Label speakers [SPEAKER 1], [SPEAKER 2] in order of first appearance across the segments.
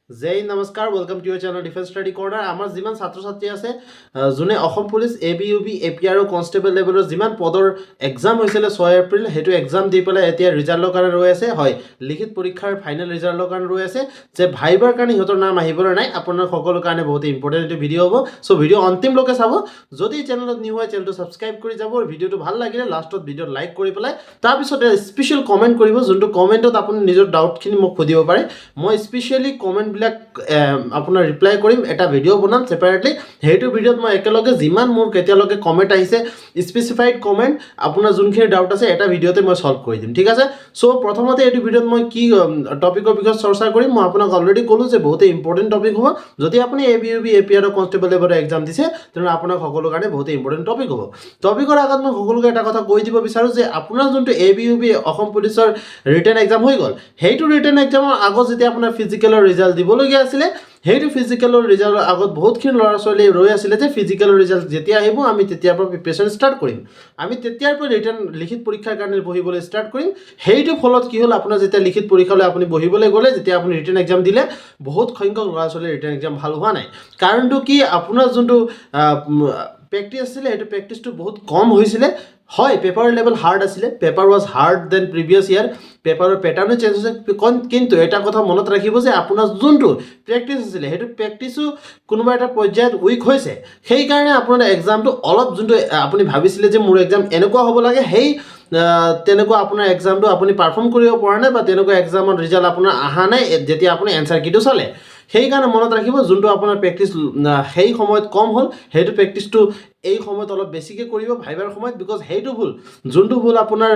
[SPEAKER 1] জয় নমস্কাৰ welcome to Euro channel defence study কৰ্নাৰ। আমাৰ যিমান ছাত্ৰ ছাত্ৰী আছে যোনে Assam police ABUB APR constable লেভেলৰ যিমান পদৰ এক্সাম হৈছিলে 6 এপ্ৰিল সেইটো এক্সাম দি পেলাই এতিয়া ৰিজাল্টৰ কাৰণে ৰৈ আছে। হয়, লিখিত পৰীক্ষাৰ ফাইনেল ৰিজাল্টৰ কাৰণে ৰৈ আছে যে ভাইবাৰ কাৰণে সিহঁতৰ নাম আহিবলৈ নাই। আপোনাৰ সকলৰ কাৰণে বহুত ইম্পৰ্টেণ্ট এইটো ভিডিঅ' হ'ব। চ' ভিডিঅ' অন্তিমলৈকে চাব। যদি চেনেলত নিউ হয় চেনেলটো ছাবস্ক্ৰাইব কৰি যাব। ভিডিঅ'টো ভাল লাগিলে লাষ্টত ভিডিঅ'ত লাইক কৰি পেলাই তাৰপিছত স্পেচিয়েল কমেণ্ট কৰিব, যোনটো কমেণ্টত আপুনি নিজৰ ডাউটখিনি মোক সুধিব পাৰে। মই স্পেচিয়েলি কমেণ্টবিলাক আপোনাৰ ৰিপ্লাই কৰিম, এটা ভিডিঅ' বনাম ছেপাৰেটলি। সেইটো ভিডিঅ'ত মই একেলগে যিমান মোৰ কেতিয়ালৈকে কমেণ্ট আহিছে স্পেচিফাইড কমেণ্ট আপোনাৰ যোনখিনি ডাউট আছে এটা ভিডিঅ'তে মই সলভ কৰি দিম, ঠিক আছে। চ' প্ৰথমতে এইটো ভিডিঅ'ত মই কি টপিকৰ বিষয়ে চৰ্চা কৰিম মই আপোনাক অলৰেডি ক'লোঁ যে বহুতে ইম্পৰ্টেণ্ট টপিক হ'ব। যদি আপুনি ABUB APR কনষ্টেবল লেভেলৰ এক্সাম দিছে তেনেহ'লে আপোনাৰ সকলোৰ কাৰণে বহুতে ইম্পৰ্টেণ্ট টপিক হ'ব। টপিকৰ আগত মই সকলোকে এটা কথা কৈ দিব বিচাৰোঁ যে আপোনাৰ যোনটো ABUB অসম পুলিচৰ ৰিটেন এক্সাম হৈ গ'ল, সেইটো ৰিটেন এক্সামৰ আগত যেতিয়া আপোনাৰ ফিজিকেলৰ ৰিজাল্ট দিবলগীয়া আছিলে, সেইটো ফিজিকেলৰ ৰিজাল্টৰ আগত বহুতখিনি ল'ৰা ছোৱালী ৰৈ আছিলে যে ফিজিকেলৰ ৰিজাল্ট যেতিয়া আহিব আমি তেতিয়াৰ পৰা প্ৰিপেৰেশ্যন ষ্টাৰ্ট কৰিম, আমি তেতিয়াৰ পৰা ৰিটেন লিখিত পৰীক্ষাৰ কাৰণে বহিবলৈ ষ্টাৰ্ট কৰিম। সেইটো ফলত কি হ'ল, আপোনাৰ যেতিয়া লিখিত পৰীক্ষালৈ আপুনি বহিবলৈ গ'লে, যেতিয়া আপুনি ৰিটেন এক্সাম দিলে বহুত সংখ্যক ল'ৰা ছোৱালীৰ ৰিটেন এক্সাম ভাল হোৱা নাই। কাৰণটো কি, আপোনাৰ যোনটো প্ৰেক্টিছ আছিলে সেইটো প্ৰেক্টিছটো বহুত কম হৈছিলে। হয়, পেপাৰ লেভেল হাৰ্ড আছিলে, paper was hard than previous year, পেপাৰৰ পেটাৰ্ণো চেঞ্জ হৈছে। কিন্তু এটা কথা মনত ৰাখিব যে আপোনাৰ যোনটো প্ৰেক্টিছ আছিলে সেইটো প্ৰেক্টিছো কোনোবা এটা পৰ্যায়ত উইক হৈছে। সেইকাৰণে আপোনাৰ এক্সামটো অলপ যোনটো আপুনি ভাবিছিলে যে মোৰ এক্সাম এনেকুৱা হ'ব লাগে, সেই তেনেকুৱা আপোনাৰ এক্সামটো আপুনি পাৰফৰ্ম কৰিব পৰা নাই বা তেনেকুৱা এক্সামৰ ৰিজাল্ট আপোনাৰ অহা নাই যেতিয়া আপুনি এনচাৰ কিটো চালে। সেইকাৰণে মনত ৰাখিব যোনটো আপোনাৰ প্ৰেক্টিছ সেই সময়ত কম হ'ল সেইটো প্ৰেক্টিছটো এই সময়ত অলপ বেছিকৈ কৰিব ভাইবাৰ সময়ত। বিকজ সেইটো ভুল, যোনটো ভুল আপোনাৰ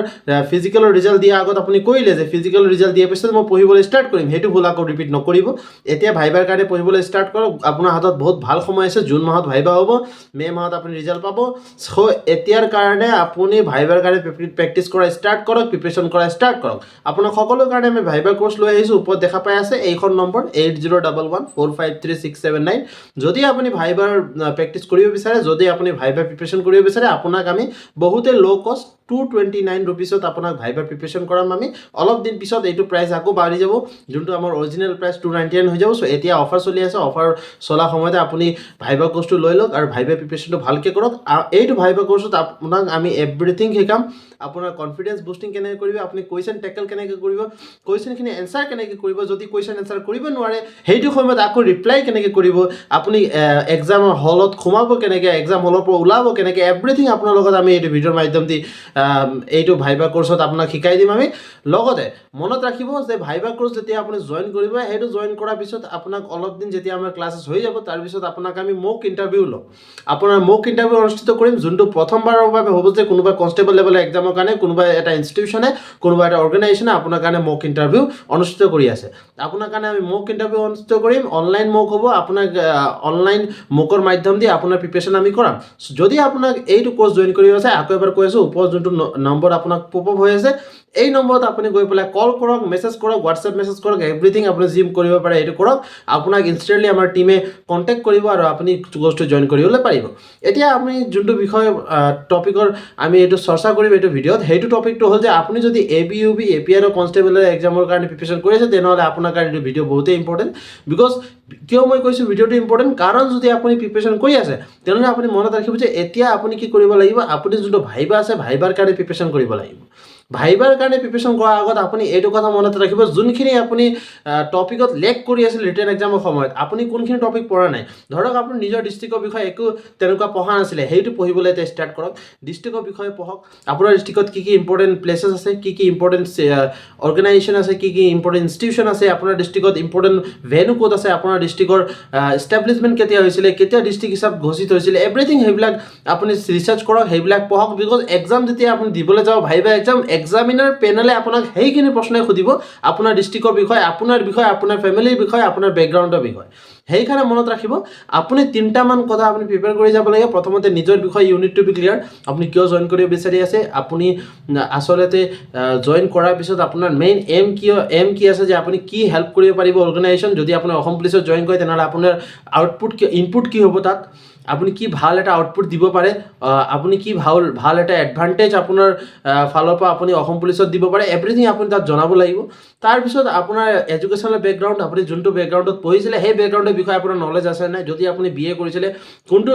[SPEAKER 1] ফিজিকেলৰ ৰিজাল্ট দিয়াৰ আগত আপুনি কৰিলে যে ফিজিকেল ৰিজাল্ট দিয়াৰ পিছত মই পঢ়িবলৈ ষ্টাৰ্ট কৰিম, সেইটো ভুল আকৌ ৰিপিট নকৰিব। এতিয়া ভাইবাৰ কাৰণে পঢ়িবলৈ ষ্টাৰ্ট কৰক। আপোনাৰ হাতত বহুত ভাল সময় আছে, জুন মাহত ভাইবা হ'ব, মে' মাহত আপুনি ৰিজাল্ট পাব। চ' এতিয়াৰ কাৰণে আপুনি ভাইবাৰ কাৰণে প্ৰেক্টিছ কৰা ষ্টাৰ্ট কৰক, প্ৰিপেৰেশ্যন কৰা ষ্টাৰ্ট কৰক। আপোনাক সকলোৰ কাৰণে আমি ভাইবাৰ কোৰ্চ লৈ আহিছোঁ। ওপৰত দেখা পাই আছে এইখন নম্বৰ 8011453679। যদি আপুনি ভাইবাৰ প্ৰেক্টিছ কৰিব বিচাৰে, যদি আপুনি ভাইবাৰ প্ৰিপেৰেশ্যন কৰিব বিচাৰে, আপোনাক আমি বহুতে ল' কষ্ট 229 ৰুপিছত আপোনাক ভাইবাৰ প্ৰিপেৰেশ্যন কৰাম আমি। অলপ দিন পিছত এইটো প্ৰাইচ আকৌ বাঢ়ি যাব, যোনটো আমাৰ অৰিজিনেল প্ৰাইচ 299 হৈ যাব। চ' এতিয়া অফাৰ চলি আছে, অফাৰ চলা সময়তে আপুনি ভাইবাৰ কোৰ্চটো লৈ লওক আৰু ভাইবাৰ প্ৰিপেৰেশ্যনটো ভালকৈ কৰক। এইটো ভাইবাৰ কোৰ্চত আপোনাক আমি এভৰিথিং শিকাম। আপোনাৰ কনফিডেঞ্চ বুষ্টিং কেনেকৈ কৰিব, আপুনি কুৱেশ্যন টেকেল কেনেকৈ কৰিব, কুৱেশ্যনখিনি এনচাৰ কেনেকৈ কৰিব, যদি কুৱেশ্যন এনচাৰ কৰিব নোৱাৰে সেইটো সময়ত আকৌ ৰিপ্লাই কেনেকৈ কৰিব, আপুনি এক্সামৰ হলত সোমাব কেনেকৈ, এক্সাম হলৰ পৰা ওলাব কেনেকৈ, এভৰিথিং আপোনাৰ লগত আমি এইটো ভিডিঅ'ৰ মাধ্যম দি এইটো ভাইবাৰ কোৰ্চত আপোনাক শিকাই দিম আমি। লগতে মনত ৰাখিব যে ভাইবাৰ কোৰ্চ যেতিয়া আপুনি জইন কৰিব, সেইটো জইন কৰাৰ পিছত আপোনাক অলপ দিন যেতিয়া আমাৰ ক্লাছেছ হৈ যাব তাৰপিছত আপোনাক আমি মক ইণ্টাৰভিউ ল'ম। আপোনাৰ মক ইণ্টাৰভিউ অনুষ্ঠিত কৰিম, যোনটো প্ৰথমবাৰৰ বাবে হ'ব যে কোনোবা কনষ্টেবল লেভেলৰ এক্সামৰ কাৰণে কোনোবা এটা ইনষ্টিটিউশ্যনে, কোনোবা এটা অৰ্গেনাইজেশ্যনে আপোনাৰ কাৰণে মক ইণ্টাৰভিউ অনুষ্ঠিত কৰি আছে। আপোনাৰ কাৰণে আমি মক ইণ্টাৰভিউ অনুষ্ঠিত কৰিম, অনলাইন মক হ'ব। আপোনাক অনলাইন মকৰ মাধ্যম দি আপোনাৰ প্ৰিপেৰেশ্যন আমি কৰাম। যদি আপোনাক এইটো কোৰ্চ জইন কৰিব আছে, আকৌ এবাৰ কৈ আছোঁ, ওপৰত যোনটো নম্বৰ আপোনাক পপ আপ হৈ আছে এই নম্বৰত আপুনি গৈ পেলাই কল কৰক, মেছেজ কৰক, হোৱাটছএপ মেছেজ কৰক, এভৰিথিং আপুনি যি কৰিব পাৰে এইটো কৰক। আপোনাক ইনষ্টেণ্টলি আমাৰ টিমে কণ্টেক্ট কৰিব আৰু আপুনি কোৰ্চটো জইন কৰিবলৈ পাৰিব। এতিয়া আমি যোনটো বিষয় টপিকৰ আমি এইটো চৰ্চা কৰিম এইটো ভিডিঅ'ত, সেইটো টপিকটো হ'ল যে আপুনি যদি ABUB APR কনষ্টেবলৰ এক্সামৰ কাৰণে প্ৰিপেৰেশ্যন কৰি আছে তেনেহ'লে আপোনাৰ কাৰণে এইটো ভিডিঅ' বহুতেই ইম্পৰ্টেণ্ট। বিকজ কিয় মই কৈছোঁ ভিডিঅ'টো ইম্পৰ্টেণ্ট, কাৰণ যদি আপুনি প্ৰিপেৰেশ্যন কৰি আছে তেনেহ'লে আপুনি মনত ৰাখিব যে এতিয়া আপুনি কি কৰিব লাগিব, আপুনি যোনটো ভাইবা আছে ভাইবাৰ কাৰণে প্ৰিপেৰেশ্যন কৰিব লাগিব। ভাইবাৰ কাৰণে প্ৰিপেৰেশ্যন কৰাৰ আগত আপুনি এইটো কথা মনত ৰাখিব, যোনখিনি আপুনি টপিকত লেক কৰি আছিল ৰিটেন এক্সামৰ সময়ত, আপুনি কোনখিনি টপিক পঢ়া নাই। ধৰক আপুনি নিজৰ ডিষ্ট্ৰিক্টৰ বিষয়ে একো তেনেকুৱা পঢ়া নাছিলে, সেইটো পঢ়িবলৈ এতিয়া ষ্টাৰ্ট কৰক। ডিষ্ট্ৰিক্টৰ বিষয়ে পঢ়ক, আপোনাৰ ডিষ্ট্ৰিক্টত কি কি ইম্পৰ্টেণ্ট প্লেচেছ আছে, কি কি ইম্পৰ্টেণ্ট অৰ্গেনাইজেশ্যন আছে, কি কি ইম্পৰ্টেণ্ট ইনষ্টিটিউশ্যন আছে, আপোনাৰ ডিষ্ট্ৰিক্টত ইম্পৰ্টেণ্ট ভেনু ক'ত আছে, আপোনাৰ ডিষ্ট্ৰিক্টৰ এষ্টাব্লিছমেণ্ট কেতিয়া হৈছিলে, কেতিয়া ডিষ্ট্ৰিক্ট হিচাপ ঘোষিত হৈছিলে, এভৰিথিং সেইবিলাক আপুনি ৰিচাৰ্চ কৰক, সেইবিলাক পঢ়ক। বিকজ এক্সাম যেতিয়া আপুনি দিবলৈ যাব ভাইবা এক্সাম, এক্সামিনাৰ পেনেলে আপোনাক সেইখিনি প্ৰশ্নই সুধিব আপোনাৰ ডিষ্ট্ৰিক্টৰ বিষয়ে, আপোনাৰ ফেমিলিৰ বিষয়ে, আপোনাৰ বেকগ্ৰাউণ্ডৰ বিষয়ে। সেইকাৰণে মনত ৰাখিব আপুনি 3টামান কথা আপুনি প্ৰিপেয়াৰ কৰি যাব লাগে প্ৰথমতে নিজৰ বিষয়ে ইউনিট টু বি ক্লিয়াৰ আপুনি কিয় জইন কৰিব বিচাৰি আছে আপুনি আচলতে জইন কৰাৰ পিছত আপোনাৰ মেইন এম কি আছে যে আপুনি কি হেল্প কৰিব পাৰিব অৰ্গেনাইজেশ্যন যদি আপুনি অসম পুলিচত জইন কৰে তেনেহ'লে আপোনাৰ আউটপুট ইনপুট কি হ'ব তাত আপুনি কি ভাল এটা আউটপুট দিব পাৰে আপুনি কি ভাল এটা এডভান্টেজ আপোনাৰ ফালৰ পৰা আপুনি অসম পুলিচত দিব পাৰে এভৰিথিং আপুনি তাত জনাব লাগিব তাৰপিছত আপোনাৰ এডুকেশ্যনেল বেকগ্ৰাউণ্ড আপুনি যোনটো বেকগ্ৰাউণ্ডত পঢ়িছিলে সেই বেকগ্ৰাউণ্ডৰ বিষয়ে আপোনাৰ নলেজ আছে নাই যদি আপুনি BA কৰিছিলে কোনটো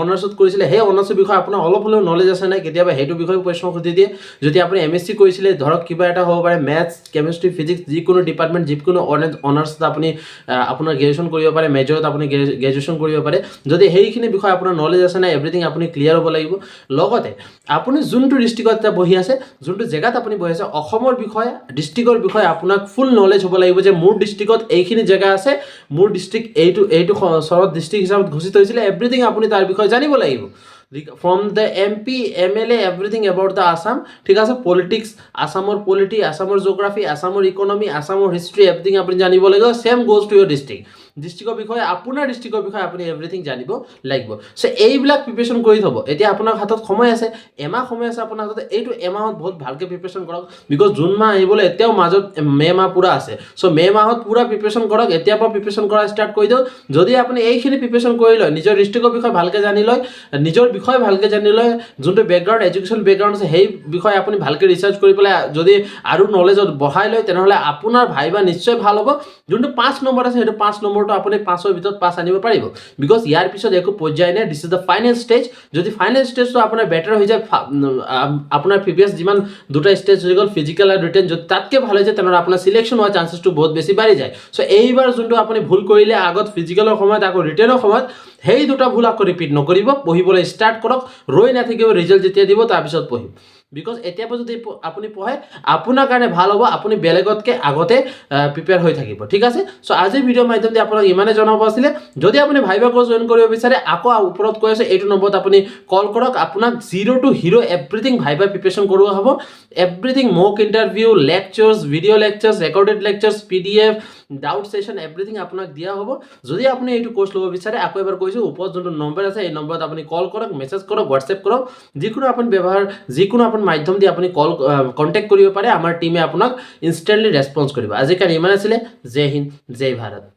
[SPEAKER 1] অনাৰ্ছত কৰিছিলে সেই অনাৰ্ছৰ বিষয়ে আপোনাৰ অলপ হ'লেও নলেজ আছে নাই কেতিয়াবা সেইটো বিষয়ে প্ৰশ্ন সুধি দিয়ে যদি আপুনি MSc কৰিছিলে ধৰক কিবা এটা হ'ব পাৰে মেথছ কেমিষ্ট্ৰি ফিজিক্স যিকোনো ডিপাৰ্টমেণ্ট যিকোনো অনাৰ্ছত আপুনি আপোনাৰ গ্ৰেজুৱেশ্যন কৰিব পাৰে মেজৰত আপুনি গ্ৰেজুৱেশ্যন কৰিব পাৰে যদি সেইখিনি বিষয়ে আপোনাৰ নলেজ আছে নাই এভৰিথিং আপুনি ক্লিয়াৰ হ'ব লাগিব লগতে আপুনি যোনটো ডিষ্ট্ৰিক্টত এতিয়া বহি আছে যোনটো জেগাত আপুনি বহি আছে অসমৰ বিষয়ে ডিষ্ট্ৰিক্টৰ বিষয়ে আপোনাক ফুল নলেজ হ'ব লাগিব যে মোৰ ডিষ্ট্ৰিক্টত এইখিনি জেগা আছে মোৰ ডিষ্ট্ৰিক্ট এইটো চৰত ডিষ্ট্ৰিক্ট হিচাপত ঘোষিত হৈছিলে এভৰিথিং আপুনি তাৰ বিষয়ে জানিব লাগিব from the MP, MLA, everything about the Assam ঠিক আছে পলিটিক্স আসামৰ পলিটি আসামৰ জিঅ'গ্ৰাফি আসামৰ ইকনমি আসামৰ হিষ্ট্ৰী এভৰিথিং আপুনি জানিব লাগিব সেম গোজ টু ইউৰ ডিষ্ট্ৰিক্টৰ বিষয়ে আপোনাৰ ডিষ্ট্ৰিক্টৰ বিষয়ে আপুনি এভৰিথিং জানিব লাগিব সো এইবিলাক প্ৰিপেৰেশ্যন কৰি থ'ব এতিয়া আপোনাৰ হাতত সময় আছে এমাহ সময় আছে আপোনাৰ হাতত এইটো এমাহত বহুত ভালকৈ প্ৰিপেৰেশ্যন কৰক বিকজ জুন মাহ আহিবলৈ এতিয়াও মাজত মে' মাহ পুৰা আছে চ' মে' মাহত পুৰা প্ৰিপেৰেশ্যন কৰক এতিয়াৰ পৰা প্ৰিপেৰেশ্যন কৰা ষ্টাৰ্ট কৰি দিয়ক যদি আপুনি এইখিনি প্ৰিপেৰেশ্যন কৰি লয় নিজৰ ডিষ্ট্ৰিক্টৰ বিষয়ে ভালকৈ জানি লয় নিজৰ বিষয়ে ভালকৈ জানি লয় যোনটো বেকগ্ৰাউণ্ড এডুকেশ্যন বেকগ্ৰাউণ্ড আছে সেই বিষয়ে আপুনি ভালকৈ ৰিচাৰ্চ কৰি পেলাই যদি আৰু নলেজত বঢ়াই লয় তেনেহ'লে আপোনাৰ ভাইবা নিশ্চয় ভাল হ'ব যোনটো 5 নম্বৰ আছে সেইটো 5 নম্বৰটো আপুনি 5ৰ ভিতৰত 5 আনিব পাৰিব বিকজ ইয়াৰ পিছত একো পৰ্যায় নাই this is the final stage যদি ফাইনেল ষ্টেজটো আপোনাৰ বেটাৰ হৈ যায় আপোনাৰ প্ৰিভিয়াছ যিমান দুটা ষ্টেজ হৈ গ'ল ফিজিকেল আৰু ৰিটেন যদি তাতকৈ ভাল হৈ যায় তেনেহ'লে আপোনাৰ চিলেকশ্যন হোৱাৰ চান্সেছটো বহুত বেছি বাঢ়ি যায় চ' এইবাৰ যোনটো আপুনি ভুল কৰিলে আগত ফিজিকেলৰ সময়ত আকৌ ৰিটেনৰ সময়ত সেই দুটা ভুল আকৌ ৰিপিট নকৰিব পঢ়িবলৈ ষ্টাৰ্ট কৰক ৰৈ নাথাকিব ৰিজাল্ট যেতিয়া দিব তাৰপিছত পঢ়িম বিকজ এতিয়া যদি আপুনি পঢ়ে আপোনাৰ কাৰণে ভাল হ'ব আপুনি বেলেগতকৈ আগতে প্ৰিপেয়াৰ হৈ থাকিব ঠিক আছে চ' আজিৰ ভিডিঅ'ৰ মাধ্যমেদি আপোনাক ইমানে জনাব আছিলে যদি আপুনি ভাইবা কোৰ্চ জইন কৰিব বিচাৰে আকৌ ওপৰত কৈ আছে এইটো নম্বৰত আপুনি কল কৰক আপোনাক 0 to hero everything viva preparation কৰোৱা হ'ব everything mock interview lectures video' lectures recorded lectures PDF doubt session everything আপোনাক দিয়া হ'ব যদি আপুনি এইটো কোৰ্চ ল'ব বিচাৰে আকৌ এবাৰ কৈছোঁ ওপৰত যোনটো নম্বৰ আছে এই নম্বৰত আপুনি কল কৰক মেছেজ কৰক হোৱাটছএপ কৰক যিকোনো আপুনি মাধ্যম দি আপুনি কণ্টেক্ট কৰিব পাৰে আমাৰ টিমে আপোনাক ইনষ্টেণ্টলি ৰেছপন্স কৰিব আজিৰ কাৰণে ইমান আছিলে জয় হিন্দ জয় ভাৰত